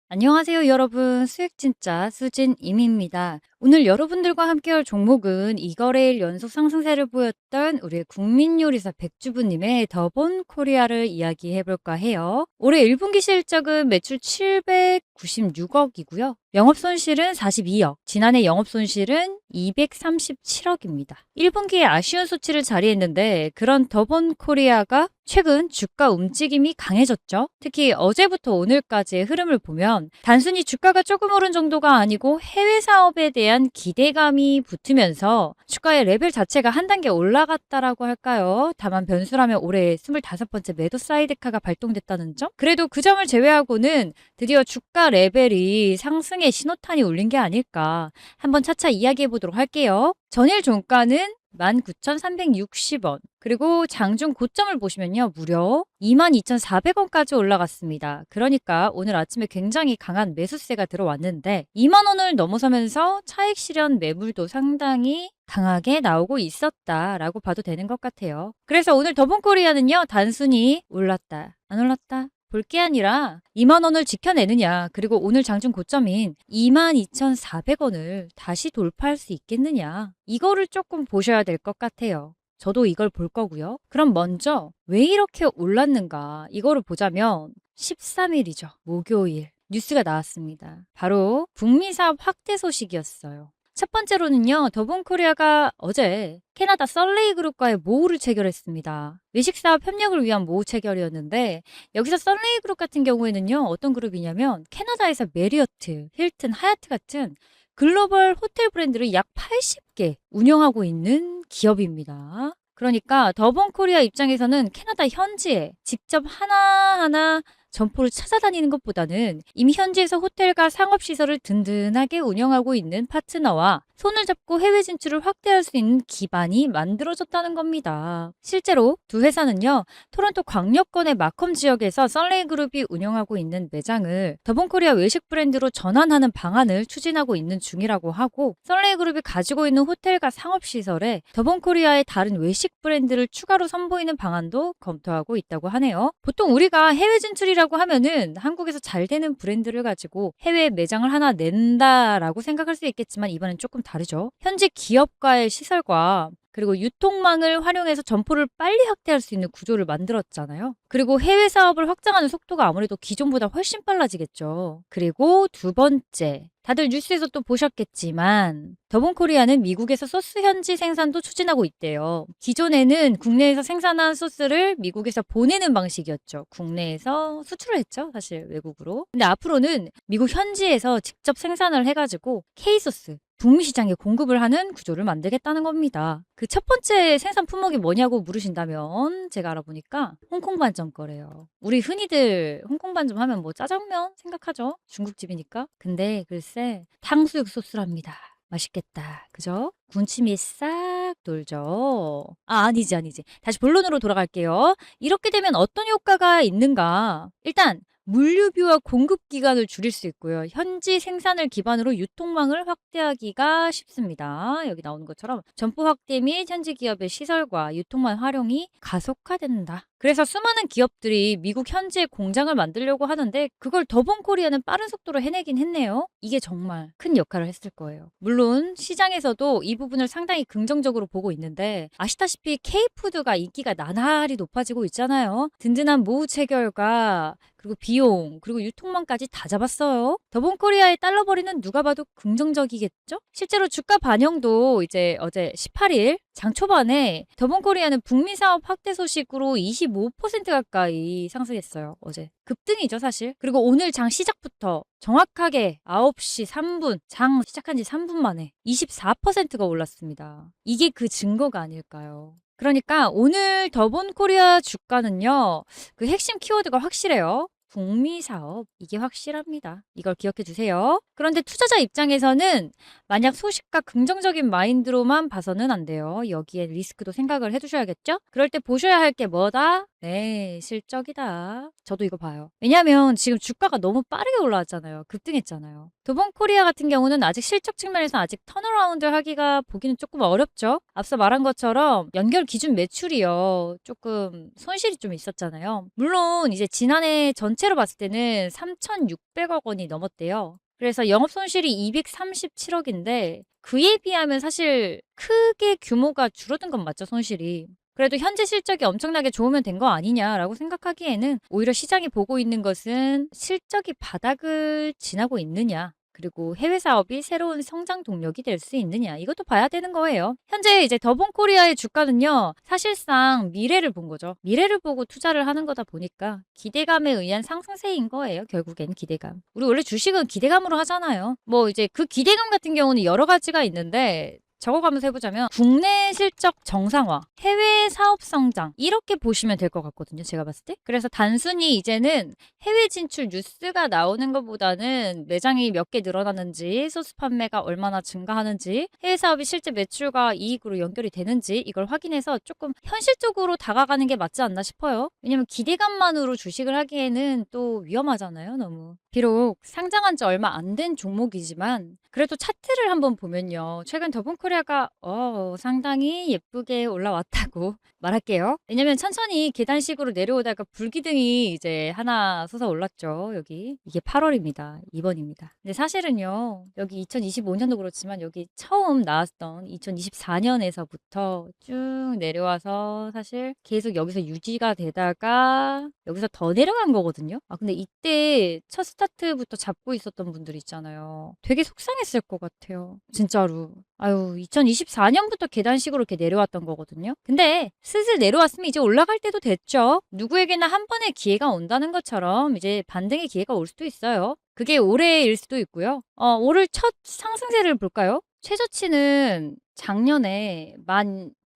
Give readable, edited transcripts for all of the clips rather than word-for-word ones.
안녕하세요, 여러분. 수익 진짜 수진임입니다. 오늘 여러분들과 함께할 종목은 이거래일 연속 상승세를 보였던 우리 국민요리사 백주부님의 더본 코리아를 이야기해 볼까 해요. 올해 1분기 실적은 매출 796억이고요. 영업 손실은 42억, 지난해 영업 손실은 237억입니다. 1분기에 아쉬운 수치를 자리했는데 그런 더본 코리아가 최근 주가 움직임이 강해졌죠. 특히 어제부터 오늘까지의 흐름을 보면 단순히 주가가 조금 오른 정도가 아니고 해외 사업에 대한 기대감이 붙으면서 주가의 레벨 자체가 한 단계 올라갔다라고 할까요? 다만 변수라면 올해 25번째 매도 사이드카가 발동됐다는 점? 그래도 그 점을 제외하고는 드디어 주가 레벨이 상승의 신호탄이 울린 게 아닐까. 한번 차차 이야기해 보도록 할게요. 전일 종가는 19,360원. 그리고 장중 고점을 보시면요. 무려 22,400원까지 올라갔습니다. 그러니까 오늘 아침에 굉장히 강한 매수세가 들어왔는데 2만 원을 넘어서면서 차익 실현 매물도 상당히 강하게 나오고 있었다라고 봐도 되는 것 같아요. 그래서 오늘 더본코리아는요. 단순히 올랐다, 안 올랐다 볼 게 아니라 2만 원을 지켜내느냐, 그리고 오늘 장중 고점인 22,400원을 다시 돌파할 수 있겠느냐, 이거를 조금 보셔야 될 것 같아요. 저도 이걸 볼 거고요. 그럼 먼저 왜 이렇게 올랐는가 이거를 보자면 13일이죠. 목요일 뉴스가 나왔습니다. 바로 북미 사업 확대 소식이었어요. 첫 번째로는요. 더본코리아가 어제 캐나다 썰레이 그룹과의 모우를 체결했습니다. 외식사업 협력을 위한 모우 체결이었는데 여기서 썰레이 그룹 같은 경우에는요. 어떤 그룹이냐면 캐나다에서 메리어트, 힐튼, 하얏트 같은 글로벌 호텔 브랜드를 약 80개 운영하고 있는 기업입니다. 그러니까 더본코리아 입장에서는 캐나다 현지에 직접 하나하나 점포를 찾아다니는 것보다는 이미 현지에서 호텔과 상업시설을 든든하게 운영하고 있는 파트너와 손을 잡고 해외 진출을 확대할 수 있는 기반이 만들어졌다는 겁니다. 실제로 두 회사는요. 토론토 광역권의 마컴 지역에서 썰레이 그룹이 운영하고 있는 매장을 더본코리아 외식 브랜드로 전환하는 방안을 추진하고 있는 중이라고 하고, 썰레이 그룹이 가지고 있는 호텔과 상업시설에 더본코리아의 다른 외식 브랜드를 추가로 선보이는 방안도 검토하고 있다고 하네요. 보통 우리가 해외 진출이라고 하면은 한국에서 잘 되는 브랜드를 가지고 해외 매장을 하나 낸다라고 생각할 수 있겠지만 이번엔 조금 다르죠. 현지 기업과의 시설과 그리고 유통망을 활용해서 점포를 빨리 확대할 수 있는 구조를 만들었잖아요. 그리고 해외 사업을 확장하는 속도가 아무래도 기존보다 훨씬 빨라지겠죠. 그리고 두 번째, 다들 뉴스에서 또 보셨겠지만 더본코리아는 미국에서 소스 현지 생산도 추진하고 있대요. 기존에는 국내에서 생산한 소스를 미국에서 보내는 방식이었죠. 국내에서 수출을 했죠. 사실 외국으로. 근데 앞으로는 미국 현지에서 직접 생산을 해가지고 K소스, 북미 시장에 공급을 하는 구조를 만들겠다는 겁니다. 그 첫 번째 생산 품목이 뭐냐고 물으신다면 제가 알아보니까 홍콩 반점 거래요. 우리 흔히들 홍콩 반점 하면 뭐 짜장면 생각하죠? 중국집이니까. 근데 글쎄 탕수육 소스랍니다. 맛있겠다. 그죠? 군침이 싹 돌죠. 아니지. 다시 본론으로 돌아갈게요. 이렇게 되면 어떤 효과가 있는가? 일단 물류비와 공급 기간을 줄일 수 있고요. 현지 생산을 기반으로 유통망을 확대하기가 쉽습니다. 여기 나오는 것처럼 점포 확대 및 현지 기업의 시설과 유통망 활용이 가속화된다. 그래서 수많은 기업들이 미국 현지에 공장을 만들려고 하는데 그걸 더본코리아는 빠른 속도로 해내긴 했네요. 이게 정말 큰 역할을 했을 거예요. 물론 시장에서도 이 부분을 상당히 긍정적으로 보고 있는데 아시다시피 K푸드가 인기가 나날이 높아지고 있잖아요. 든든한 모우 체결과 그리고 비용, 그리고 유통망까지 다 잡았어요. 더본코리아의 달러 벌이는 누가 봐도 긍정적이겠죠? 실제로 주가 반영도 이제 어제 18일 장 초반에 더본코리아는 북미 사업 확대 소식으로 25% 가까이 상승했어요. 어제. 급등이죠, 사실. 그리고 오늘 장 시작부터 정확하게 9시 3분, 장 시작한 지 3분 만에 24%가 올랐습니다. 이게 그 증거가 아닐까요? 그러니까 오늘 더본코리아 주가는요. 그 핵심 키워드가 확실해요. 북미 사업, 이게 확실합니다. 이걸 기억해 주세요. 그런데 투자자 입장에서는 만약 소식과 긍정적인 마인드로만 봐서는 안 돼요. 여기에 리스크도 생각을 해두셔야겠죠? 그럴 때 보셔야 할 게 뭐다? 네, 실적이다. 저도 이거 봐요. 왜냐하면 지금 주가가 너무 빠르게 올라왔잖아요. 급등했잖아요. 도번코리아 같은 경우는 아직 실적 측면에서 아직 턴어라운드 하기가 보기는 조금 어렵죠. 앞서 말한 것처럼 연결 기준 매출이요. 조금 손실이 좀 있었잖아요. 물론 이제 지난해 전체로 봤을 때는 3,600억 원이 넘었대요. 그래서 영업 손실이 237억인데 그에 비하면 사실 크게 규모가 줄어든 건 맞죠, 손실이. 그래도 현재 실적이 엄청나게 좋으면 된 거 아니냐라고 생각하기에는 오히려 시장이 보고 있는 것은 실적이 바닥을 지나고 있느냐. 그리고 해외 사업이 새로운 성장 동력이 될 수 있느냐. 이것도 봐야 되는 거예요. 현재 이제 더본코리아의 주가는요. 사실상 미래를 본 거죠. 미래를 보고 투자를 하는 거다 보니까 기대감에 의한 상승세인 거예요. 결국엔 기대감. 우리 원래 주식은 기대감으로 하잖아요. 뭐 이제 그 기대감 같은 경우는 여러 가지가 있는데 적어가면서 해보자면 국내 실적 정상화, 해외 사업 성장 이렇게 보시면 될 것 같거든요. 제가 봤을 때. 그래서 단순히 이제는 해외 진출 뉴스가 나오는 것보다는 매장이 몇 개 늘어나는지, 소스 판매가 얼마나 증가하는지, 해외 사업이 실제 매출과 이익으로 연결이 되는지 이걸 확인해서 조금 현실적으로 다가가는 게 맞지 않나 싶어요. 왜냐면 기대감만으로 주식을 하기에는 또 위험하잖아요. 너무. 비록 상장한 지 얼마 안 된 종목이지만 그래도 차트를 한번 보면요. 최근 더본코리아가 상당히 예쁘게 올라왔다고 말할게요. 왜냐면 천천히 계단식으로 내려오다가 불기둥이 이제 하나 솟아올랐죠. 여기. 이게 8월입니다. 2번입니다. 근데 사실은요. 여기 2025년도 그렇지만 여기 처음 나왔던 2024년에서부터 쭉 내려와서 사실 계속 여기서 유지가 되다가 여기서 더 내려간 거거든요. 근데 이때 첫 스타트부터 잡고 있었던 분들 있잖아요. 되게 속상했을 것 같아요. 진짜로. 아유, 2024년부터 계단식으로 이렇게 내려왔던 거거든요. 근데 슬슬 내려왔으면 이제 올라갈 때도 됐죠. 누구에게나 한 번의 기회가 온다는 것처럼 이제 반등의 기회가 올 수도 있어요. 그게 올해일 수도 있고요. 올해 첫 상승세를 볼까요? 최저치는 작년에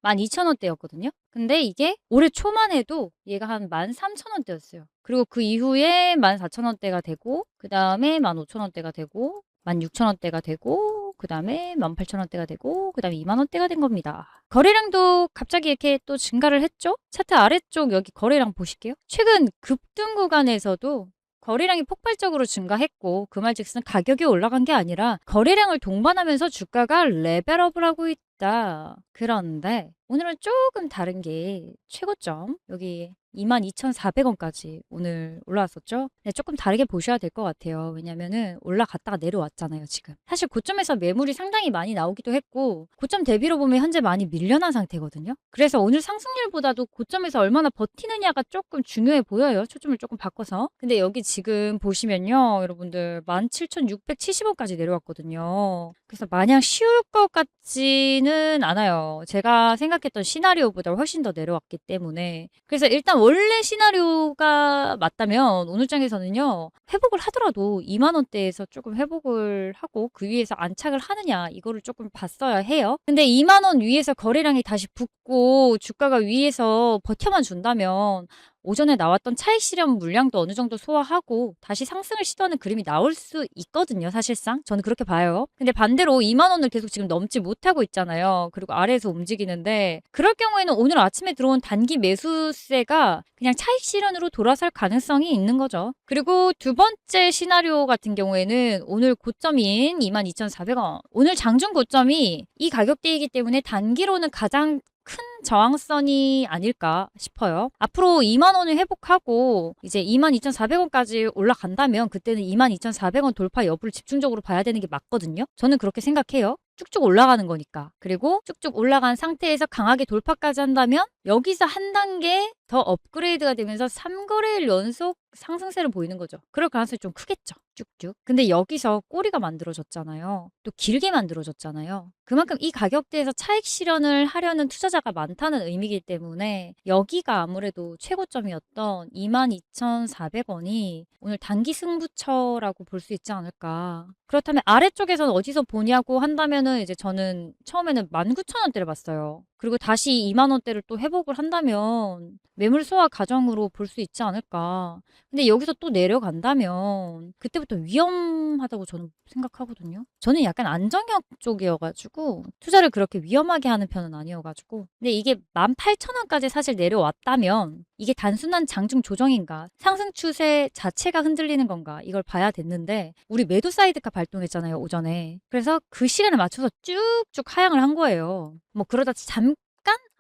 12,000원대였거든요. 근데 이게 올해 초만 해도 얘가 한 13,000원대였어요. 그리고 그 이후에 14,000원대가 되고, 그 다음에 15,000원대가 되고, 16,000원대가 되고, 그 다음에 18,000원대가 되고, 그 다음에 20,000원대가 된 겁니다. 거래량도 갑자기 이렇게 또 증가를 했죠? 차트 아래쪽 여기 거래량 보실게요. 최근 급등 구간에서도 거래량이 폭발적으로 증가했고 그 말즉슨 가격이 올라간 게 아니라 거래량을 동반하면서 주가가 레벨업을 하고 있다. 그런데 오늘은 조금 다른 게 최고점 여기 22,400원까지 오늘 올라왔었죠. 네, 조금 다르게 보셔야 될 것 같아요. 왜냐면은 올라갔다가 내려왔잖아요, 지금. 사실 고점에서 매물이 상당히 많이 나오기도 했고 고점 대비로 보면 현재 많이 밀려난 상태거든요. 그래서 오늘 상승률보다도 고점에서 얼마나 버티느냐가 조금 중요해 보여요. 초점을 조금 바꿔서. 근데 여기 지금 보시면요, 여러분들 17,670원까지 내려왔거든요. 그래서 마냥 쉬울 것 같지는 않아요. 제가 생각했던 시나리오보다 훨씬 더 내려왔기 때문에. 그래서 일단 원래 시나리오가 맞다면 오늘 장에서는요. 회복을 하더라도 2만 원대에서 조금 회복을 하고 그 위에서 안착을 하느냐 이거를 조금 봤어야 해요. 근데 2만 원 위에서 거래량이 다시 붙고 주가가 위에서 버텨만 준다면 오전에 나왔던 차익 실현 물량도 어느 정도 소화하고 다시 상승을 시도하는 그림이 나올 수 있거든요, 사실상. 저는 그렇게 봐요. 근데 반대로 2만 원을 계속 지금 넘지 못하고 있잖아요. 그리고 아래에서 움직이는데 그럴 경우에는 오늘 아침에 들어온 단기 매수세가 그냥 차익 실현으로 돌아설 가능성이 있는 거죠. 그리고 두 번째 시나리오 같은 경우에는 오늘 고점인 22,400원. 오늘 장중 고점이 이 가격대이기 때문에 단기로는 가장 큰 저항선이 아닐까 싶어요. 앞으로 2만 원을 회복하고 이제 22,400원까지 올라간다면 그때는 22,400원 돌파 여부를 집중적으로 봐야 되는 게 맞거든요. 저는 그렇게 생각해요. 쭉쭉 올라가는 거니까. 그리고 쭉쭉 올라간 상태에서 강하게 돌파까지 한다면 여기서 한 단계 더 업그레이드가 되면서 3거래일 연속 상승세를 보이는 거죠. 그럴 가능성이 좀 크겠죠. 쭉쭉. 근데 여기서 꼬리가 만들어졌잖아요. 또 길게 만들어졌잖아요. 그만큼 이 가격대에서 차익 실현을 하려는 투자자가 많다는 의미이기 때문에 여기가 아무래도 최고점이었던 22,400원이 오늘 단기 승부처라고 볼 수 있지 않을까. 그렇다면 아래쪽에서는 어디서 보냐고 한다면은 이제 저는 처음에는 19,000원대를 봤어요. 그리고 다시 2만 원대를 또 회복을 한다면 매물 소화 과정으로 볼 수 있지 않을까. 근데 여기서 또 내려간다면 그때부터 위험하다고 저는 생각하거든요. 저는 약간 안정형 쪽이어가지고 투자를 그렇게 위험하게 하는 편은 아니어가지고. 근데 이게 18,000원까지 사실 내려왔다면 이게 단순한 장중 조정인가, 상승 추세 자체가 흔들리는 건가, 이걸 봐야 됐는데 우리 매도 사이드카 발동했잖아요, 오전에. 그래서 그 시간에 맞춰서 쭉쭉 하향을 한 거예요. 뭐 그러다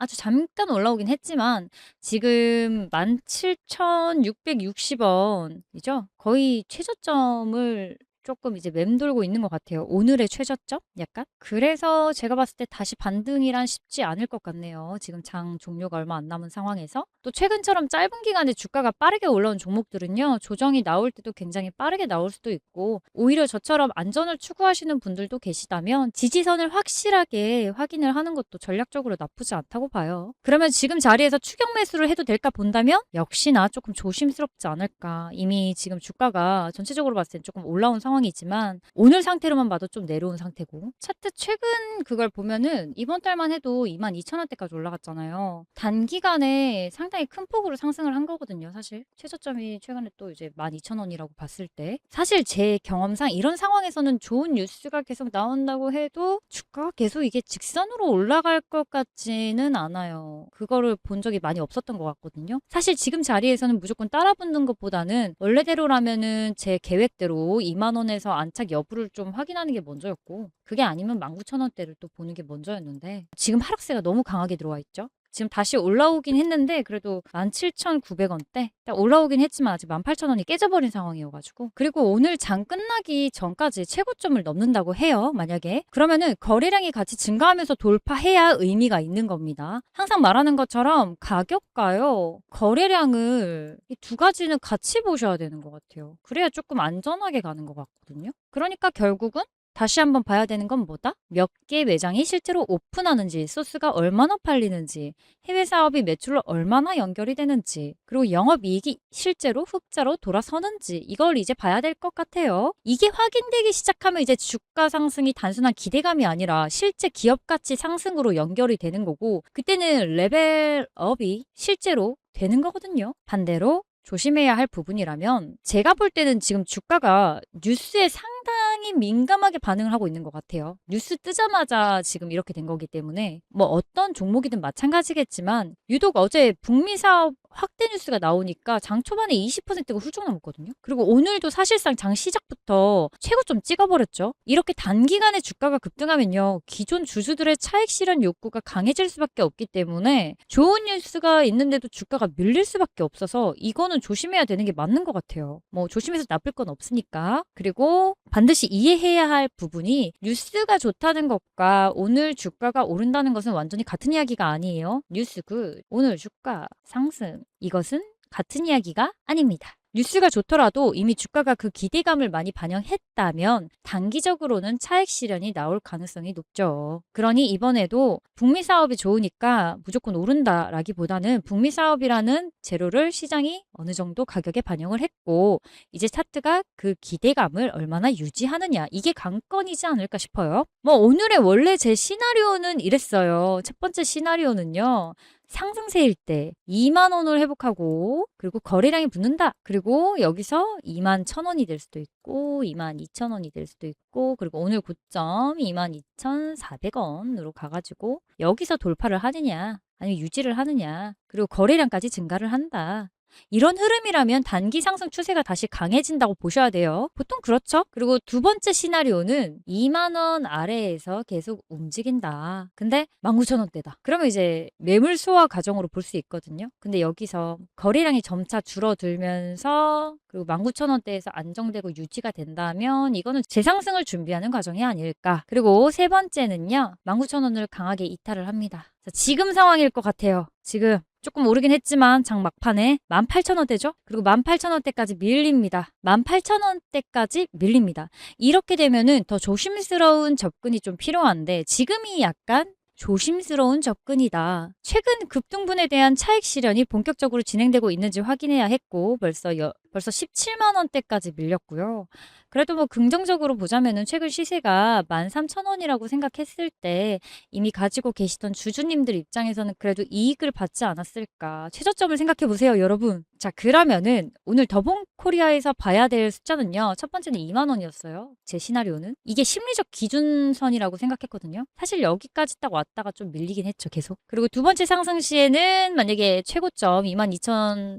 아주 잠깐 올라오긴 했지만 지금 17,660원이죠. 거의 최저점을 조금 이제 맴돌고 있는 것 같아요. 오늘의 최저점? 약간? 그래서 제가 봤을 때 다시 반등이란 쉽지 않을 것 같네요. 지금 장 종료가 얼마 안 남은 상황에서. 또 최근처럼 짧은 기간에 주가가 빠르게 올라온 종목들은요, 조정이 나올 때도 굉장히 빠르게 나올 수도 있고, 오히려 저처럼 안전을 추구하시는 분들도 계시다면 지지선을 확실하게 확인을 하는 것도 전략적으로 나쁘지 않다고 봐요. 그러면 지금 자리에서 추격 매수를 해도 될까 본다면 역시나 조금 조심스럽지 않을까. 이미 지금 주가가 전체적으로 봤을 땐 조금 올라온 상황이지만 오늘 상태로만 봐도 좀 내려온 상태고, 차트 최근 그걸 보면은 이번 달만 해도 22,000원대까지 올라갔잖아요. 단기간에 상당히 큰 폭으로 상승을 한 거거든요. 사실 최저점이 최근에 또 이제 12,000원이라고 봤을 때, 사실 제 경험상 이런 상황에서는 좋은 뉴스가 계속 나온다고 해도 주가가 계속 이게 직선으로 올라갈 것 같지는 않아요. 그거를 본 적이 많이 없었던 것 같거든요. 사실 지금 자리에서는 무조건 따라붙는 것보다는 원래대로라면은 제 계획대로 2만 원에서 안착 여부를 좀 확인하는 게 먼저였고, 그게 아니면 19,000원대를 또 보는 게 먼저였는데 지금 하락세가 너무 강하게 들어와 있죠. 지금 다시 올라오긴 했는데 그래도 17,900원대 딱 올라오긴 했지만 아직 18,000원이 깨져버린 상황이어가지고. 그리고 오늘 장 끝나기 전까지 최고점을 넘는다고 해요. 만약에 그러면은 거래량이 같이 증가하면서 돌파해야 의미가 있는 겁니다. 항상 말하는 것처럼 가격과요, 거래량을 이 두 가지는 같이 보셔야 되는 것 같아요. 그래야 조금 안전하게 가는 것 같거든요. 그러니까 결국은 다시 한번 봐야 되는 건 뭐다? 몇 개 매장이 실제로 오픈하는지, 소스가 얼마나 팔리는지, 해외 사업이 매출로 얼마나 연결이 되는지, 그리고 영업이익이 실제로 흑자로 돌아서는지, 이걸 이제 봐야 될 것 같아요. 이게 확인되기 시작하면 이제 주가 상승이 단순한 기대감이 아니라 실제 기업 가치 상승으로 연결이 되는 거고, 그때는 레벨업이 실제로 되는 거거든요. 반대로 조심해야 할 부분이라면, 제가 볼 때는 지금 주가가 뉴스에 상당히 민감하게 반응을 하고 있는 것 같아요. 뉴스 뜨자마자 지금 이렇게 된 거기 때문에 뭐 어떤 종목이든 마찬가지겠지만, 유독 어제 북미 사업 확대 뉴스가 나오니까 장 초반에 20%가 훌쩍 넘었거든요. 그리고 오늘도 사실상 장 시작부터 최고점 찍어버렸죠. 이렇게 단기간에 주가가 급등하면요, 기존 주주들의 차익 실현 욕구가 강해질 수밖에 없기 때문에 좋은 뉴스가 있는데도 주가가 밀릴 수밖에 없어서 이거는 조심해야 되는 게 맞는 것 같아요. 뭐 조심해서 나쁠 건 없으니까. 그리고 반드시 이해해야 할 부분이, 뉴스가 좋다는 것과 오늘 주가가 오른다는 것은 완전히 같은 이야기가 아니에요. 뉴스 굿, 오늘 주가 상승, 이것은 같은 이야기가 아닙니다. 뉴스가 좋더라도 이미 주가가 그 기대감을 많이 반영했다면 단기적으로는 차익 실현이 나올 가능성이 높죠. 그러니 이번에도 북미 사업이 좋으니까 무조건 오른다라기보다는 북미 사업이라는 재료를 시장이 어느 정도 가격에 반영을 했고, 이제 차트가 그 기대감을 얼마나 유지하느냐, 이게 관건이지 않을까 싶어요. 뭐 오늘의 원래 제 시나리오는 이랬어요. 첫 번째 시나리오는요, 상승세일 때 2만 원을 회복하고, 그리고 거래량이 붙는다. 그리고 여기서 21,000원이 될 수도 있고 22,000원이 될 수도 있고, 그리고 오늘 고점 22,400원으로 가가지고 여기서 돌파를 하느냐 아니면 유지를 하느냐, 그리고 거래량까지 증가를 한다. 이런 흐름이라면 단기 상승 추세가 다시 강해진다고 보셔야 돼요. 보통 그렇죠. 그리고 두 번째 시나리오는 2만 원 아래에서 계속 움직인다. 근데 19,000원대다. 그러면 이제 매물 소화 과정으로 볼 수 있거든요. 근데 여기서 거래량이 점차 줄어들면서 그리고 19,000원대에서 안정되고 유지가 된다면 이거는 재상승을 준비하는 과정이 아닐까. 그리고 세 번째는요, 19,000원을 강하게 이탈을 합니다. 자, 지금 상황일 것 같아요. 지금 조금 오르긴 했지만 장 막판에 18,000원대죠. 그리고 18,000원대까지 밀립니다. 18,000원대까지 밀립니다. 이렇게 되면은 더 조심스러운 접근이 좀 필요한데, 지금이 약간 조심스러운 접근이다. 최근 급등분에 대한 차익 실현이 본격적으로 진행되고 있는지 확인해야 했고, 벌써 17만 원대까지 밀렸고요. 그래도 뭐 긍정적으로 보자면은 최근 시세가 13,000원이라고 생각했을 때 이미 가지고 계시던 주주님들 입장에서는 그래도 이익을 받지 않았을까. 최저점을 생각해 보세요, 여러분. 자, 그러면은 오늘 더본코리아에서 봐야 될 숫자는요. 첫 번째는 2만 원이었어요. 제 시나리오는. 이게 심리적 기준선이라고 생각했거든요. 사실 여기까지 딱 왔다가 좀 밀리긴 했죠, 계속. 그리고 두 번째 상승 시에는 만약에 최고점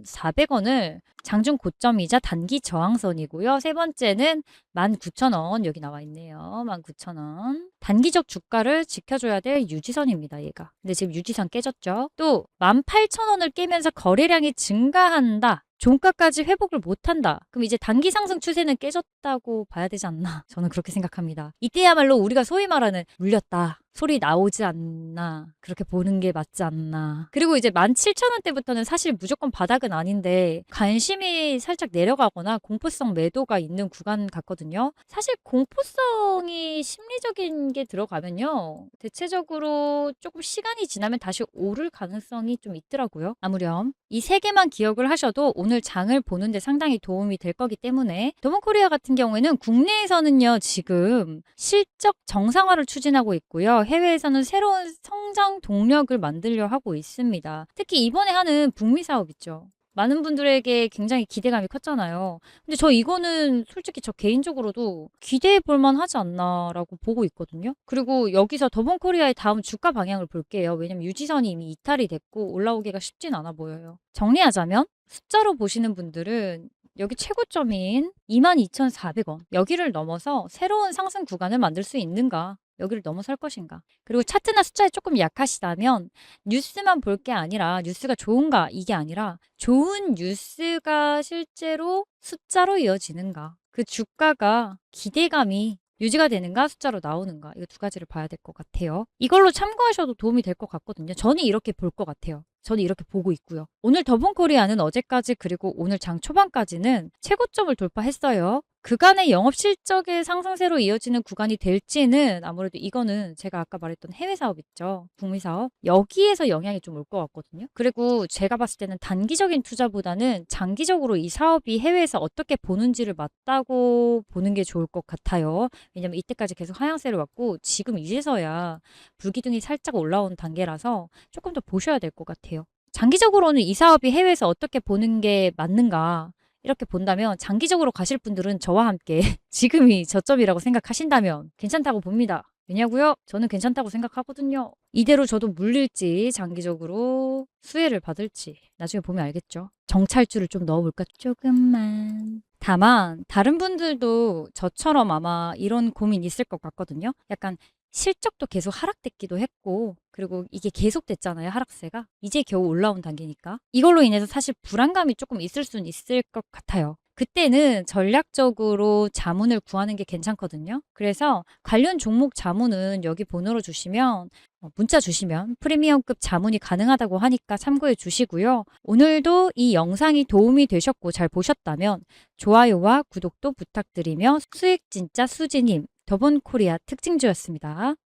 22,400원을 장중 고점이자 단기 저항선이고요. 세 번째는 19,000원 여기 나와 있네요. 19,000원. 단기적 주가를 지켜줘야 될 유지선입니다. 얘가. 근데 지금 유지선 깨졌죠. 또 18,000원을 깨면서 거래량이 증가한다. 종가까지 회복을 못한다. 그럼 이제 단기 상승 추세는 깨졌다고 봐야 되지 않나? 저는 그렇게 생각합니다. 이때야말로 우리가 소위 말하는 물렸다. 소리 나오지 않나. 그렇게 보는 게 맞지 않나. 그리고 이제 17,000원대부터는 사실 무조건 바닥은 아닌데 관심이 살짝 내려가거나 공포성 매도가 있는 구간 같거든요. 사실 공포성이 심리적인 게 들어가면요. 대체적으로 조금 시간이 지나면 다시 오를 가능성이 좀 있더라고요. 아무렴. 이 세 개만 기억을 하셔도 오늘 장을 보는데 상당히 도움이 될 거기 때문에 더본코리아 같은 경우에는 국내에서는요. 지금 실적 정상화를 추진하고 있고요. 해외에서는 새로운 성장 동력을 만들려 하고 있습니다. 특히 이번에 하는 북미 사업 있죠. 많은 분들에게 굉장히 기대감이 컸잖아요. 근데 저 이거는 솔직히 저 개인적으로도 기대해 볼 만하지 않나라고 보고 있거든요. 그리고 여기서 더본코리아의 다음 주가 방향을 볼게요. 왜냐면 유지선이 이미 이탈이 됐고 올라오기가 쉽진 않아 보여요. 정리하자면 숫자로 보시는 분들은 여기 최고점인 22,400원 여기를 넘어서 새로운 상승 구간을 만들 수 있는가? 여기를 넘어설 것인가? 그리고 차트나 숫자에 조금 약하시다면 뉴스만 볼 게 아니라 뉴스가 좋은가? 이게 아니라 좋은 뉴스가 실제로 숫자로 이어지는가? 그 주가가 기대감이 유지가 되는가? 숫자로 나오는가? 이거 두 가지를 봐야 될 것 같아요. 이걸로 참고하셔도 도움이 될 것 같거든요. 저는 이렇게 볼 것 같아요. 저는 이렇게 보고 있고요. 오늘 더본코리아는 어제까지 그리고 오늘 장 초반까지는 최고점을 돌파했어요. 그간의 영업 실적의 상승세로 이어지는 구간이 될지는 아무래도 이거는 제가 아까 말했던 해외 사업 있죠. 북미 사업. 여기에서 영향이 좀 올 것 같거든요. 그리고 제가 봤을 때는 단기적인 투자보다는 장기적으로 이 사업이 해외에서 어떻게 보는지를 맞다고 보는 게 좋을 것 같아요. 왜냐면 이때까지 계속 하향세를 왔고 지금 이제서야 불기둥이 살짝 올라온 단계라서 조금 더 보셔야 될 것 같아요. 장기적으로는 이 사업이 해외에서 어떻게 보는 게 맞는가 이렇게 본다면 장기적으로 가실 분들은 저와 함께 지금이 저점이라고 생각하신다면 괜찮다고 봅니다. 왜냐고요? 저는 괜찮다고 생각하거든요. 이대로 저도 물릴지 장기적으로 수혜를 받을지 나중에 보면 알겠죠. 정찰주를 좀 넣어볼까? 조금만. 다만 다른 분들도 저처럼 아마 이런 고민 있을 것 같거든요. 약간 실적도 계속 하락됐기도 했고 그리고 이게 계속됐잖아요. 하락세가. 이제 겨우 올라온 단계니까. 이걸로 인해서 사실 불안감이 조금 있을 수는 있을 것 같아요. 그때는 전략적으로 자문을 구하는 게 괜찮거든요. 그래서 관련 종목 자문은 여기 번호로 주시면 문자 주시면 프리미엄급 자문이 가능하다고 하니까 참고해 주시고요. 오늘도 이 영상이 도움이 되셨고 잘 보셨다면 좋아요와 구독도 부탁드리며 수익 진짜 수지님 더본코리아 특징주였습니다.